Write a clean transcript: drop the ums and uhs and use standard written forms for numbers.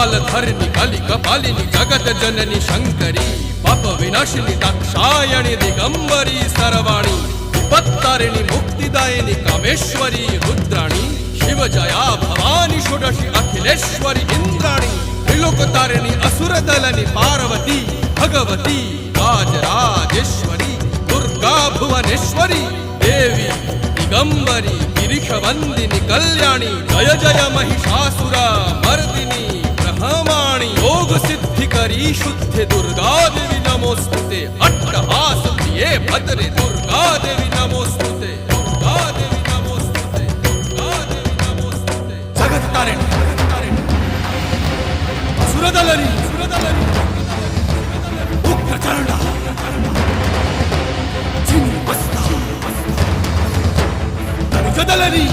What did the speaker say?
कालधर्मि कलिकपालिनि जगत जननी शंकरी पाप विनाशिनी दाक्षायणी दिगंबरी सर्वाणी विपत्तारिणी मुक्तिदायिनी कामेश्वरी रुद्राणी शिवजया भवानी षोडशी अखिलेश्वरी इंद्राणी त्रिलोकतारिणी असुरदलनी पार्वती भगवती राजराजेश्वरी दुर्गा भुवनेश्वरी देवी दिगंबरी गिरीशवंदिनी कल्याणी जय जय महिषासुरा मर्दिनी ब्रह्माणी योग सिद्धिकरी शुद्ध दुर्गा देवी नमोस्तुते अट्टहास प्रिये भद्रे दुर्गा देवी नमोस्तुते दुर्गा देवी नमोस्तुते दुर्गा देवी नमोस्तुते जगत तारिणी सुरदलनी उग्रचरणा छिन्नमस्ता जदलनी